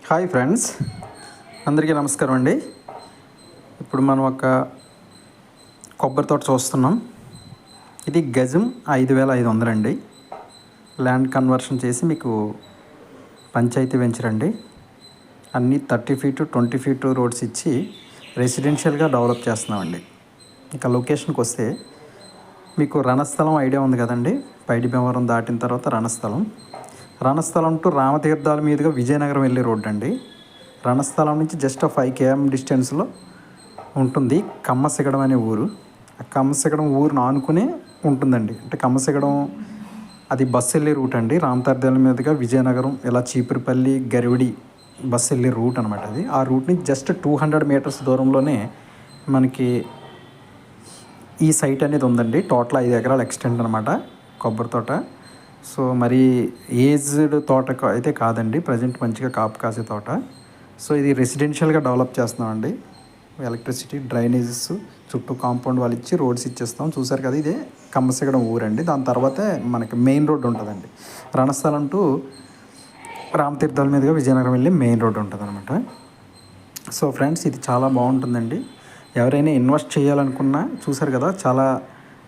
Hi friends, అందరికీ నమస్కారం అండి. ఇప్పుడు మనం ఒక కొబ్బరి తోట చూస్తున్నాం. ఇది గజం 5,500 అండి. ల్యాండ్ కన్వర్షన్ చేసి మీకు పంచాయతీ వెంచర్ అండి. అన్నీ 30 ఫీటు 20 ఫీటు రోడ్స్ ఇచ్చి రెసిడెన్షియల్గా డెవలప్ చేస్తున్నామండి. ఇక లొకేషన్కి వస్తే మీకు రణస్థలం ఐడియా ఉంది కదండి. పైడి భీమవరం దాటిన తర్వాత రణస్థలం టు రామతీర్థాల మీదుగా విజయనగరం వెళ్ళే రోడ్డు అండి. రణస్థలం నుంచి జస్ట్ 5 km డిస్టెన్స్లో ఉంటుంది కమ్మసిగడం అనే ఊరు. ఆ కమ్మసిగడం ఊరును ఆనుకునే ఉంటుందండి. అంటే కమ్మసిగడం అది బస్సు వెళ్ళే రూట్ అండి. రామతీర్థాల మీదుగా విజయనగరం ఇలా చీపురుపల్లి గరివిడి బస్సు వెళ్ళే రూట్ అనమాట. అది ఆ రూట్ నుంచి జస్ట్ 200 మీటర్స్ దూరంలోనే మనకి ఈ సైట్ అనేది ఉందండి. టోటల్ 5 ఎకరాల ఎక్స్టెంట్ అనమాట కొబ్బరి తోట. సో మరి ఏజ్డ్ తోట అయితే కాదండి, ప్రజెంట్ మంచిగా కాపు కాసే తోట. సో ఇది రెసిడెన్షియల్గా డెవలప్ చేస్తున్నామండి. ఎలక్ట్రిసిటీ డ్రైనేజెస్ చుట్టూ కాంపౌండ్ వాళ్ళు ఇచ్చి రోడ్స్ ఇచ్చేస్తాం. చూసారు కదా, ఇదే కమ్మసిగడం ఊరండి. దాని తర్వాతే మనకి మెయిన్ రోడ్డు ఉంటుందండి. రణస్థలం టు రామతీర్థాల మీదుగా విజయనగరం వెళ్ళి మెయిన్ రోడ్డు ఉంటుంది అనమాట. సో ఫ్రెండ్స్, ఇది చాలా బాగుంటుందండి. ఎవరైనా ఇన్వెస్ట్ చేయాలనుకున్నా చూసారు కదా, చాలా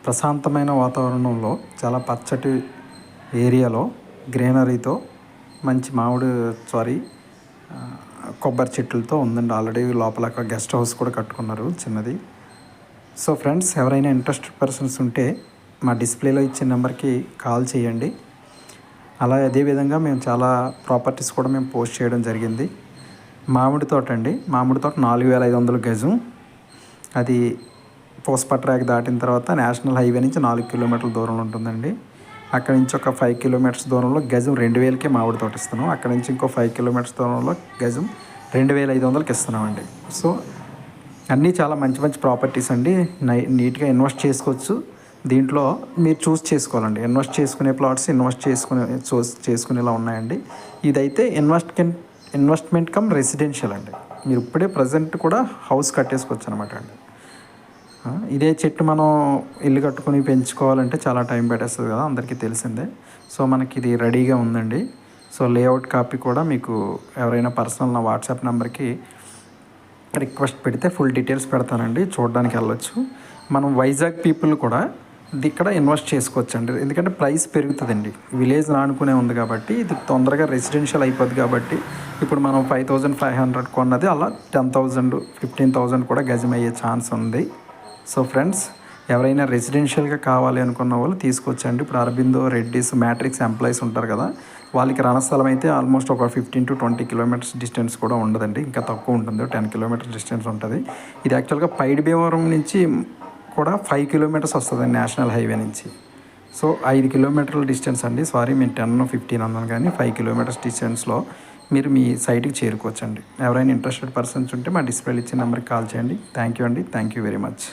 ప్రశాంతమైన వాతావరణంలో చాలా పచ్చటి ఏరియాలో గ్రీనరీతో మంచి కొబ్బరి చెట్లతో ఉందండి. ఆల్రెడీ లోపల ఒక గెస్ట్ హౌస్ కూడా కట్టుకున్నారు చిన్నది. సో ఫ్రెండ్స్, ఎవరైనా ఇంట్రెస్టెడ్ పర్సన్స్ ఉంటే మా డిస్ప్లేలో ఇచ్చే నెంబర్కి కాల్ చేయండి. అదేవిధంగా మేము చాలా ప్రాపర్టీస్ కూడా మేము పోస్ట్ చేయడం జరిగింది. మామిడి తోట అండి. మామిడి తోట 4,500 గజం. అది పోస్పా ట్రాక్ దాటిన తర్వాత నేషనల్ హైవే నుంచి 4 కిలోమీటర్ల దూరంలో ఉంటుందండి. అక్కడ నుంచి ఒక 5 కిలోమీటర్స్ దూరంలో గజం 2,000కే మామిడి తోట ఇస్తున్నాం. అక్కడ నుంచి ఇంకో 5 కిలోమీటర్స్ దూరంలో గజం 2,500కి ఇస్తున్నామండి. సో అన్నీ చాలా మంచి మంచి ప్రాపర్టీస్ అండి. నీట్గా ఇన్వెస్ట్ చేసుకోవచ్చు. దీంట్లో మీరు చూస్ చేసుకోవాలండి. ఇన్వెస్ట్ చేసుకునే ప్లాట్స్ చేసుకునేలా ఉన్నాయండి. ఇదైతే ఇన్వెస్ట్మెంట్ కమ్ రెసిడెన్షియల్ అండి. మీరు ఇప్పుడే ప్రజెంట్ కూడా హౌస్ కట్టేసుకోవచ్చు అనమాట అండి. ఇదే చెట్టు మనం ఇల్లు కట్టుకుని పెంచుకోవాలంటే చాలా టైం పెట్టేస్తుంది కదా, అందరికీ తెలిసిందే. సో మనకి ఇది రెడీగా ఉందండి. సో లేఅవుట్ కాపీ కూడా మీకు ఎవరైనా పర్సనల్ నా వాట్సాప్ నెంబర్కి రిక్వెస్ట్ పెడితే ఫుల్ డీటెయిల్స్ పెడతానండి, చూడడానికి వెళ్ళొచ్చు. మనం వైజాగ్ పీపుల్ కూడా ఇక్కడ ఇన్వెస్ట్ చేసుకోవచ్చు అండి. ఎందుకంటే ప్రైస్ పెరుగుతుందండి. విలేజ్ ఆనుకునే ఉంది కాబట్టి ఇది తొందరగా రెసిడెన్షియల్ అయిపోద్ది. కాబట్టి ఇప్పుడు మనం 5,500 కొన్నది అలా 10,000 15,000 కూడా గజం అయ్యే ఛాన్స్ ఉంది. సో ఫ్రెండ్స్, ఎవరైనా రెసిడెన్షియల్గా కావాలి అనుకున్న వాళ్ళు తీసుకొచ్చండి. ఇప్పుడు అరబిందో, రెడ్డిస్, మ్యాట్రిక్స్ ఎంప్లాయీస్ ఉంటారు కదా, వాళ్ళకి రణస్థలం అయితే ఆల్మోస్ట్ ఒక 15 to 20 కిలోమీటర్స్ డిస్టెన్స్ కూడా ఉండదండి. ఇంకా తక్కువ ఉంటుంది, 10 కిలోమీటర్స్ డిస్టెన్స్ ఉంటుంది. ఇది యాక్చువల్గా పైడి భీమవరం నుంచి కూడా 5 కిలోమీటర్స్ వస్తుందండి నేషనల్ హైవే నుంచి. సో 5 కిలోమీటర్ల డిస్టెన్స్ అండి. సారీ, మేము 10-15 అన్నాను కానీ 5 కిలోమీటర్స్ డిస్టెన్స్లో మీరు మీ సైట్కి చేరుకోవచ్చండి. ఎవరైనా ఇంట్రెస్టెడ్ పర్సన్స్ ఉంటే మా డిస్ప్లేలో ఇచ్చిన నెంబర్కి కాల్ చేయండి. థ్యాంక్ యూ అండి. Thank you very much.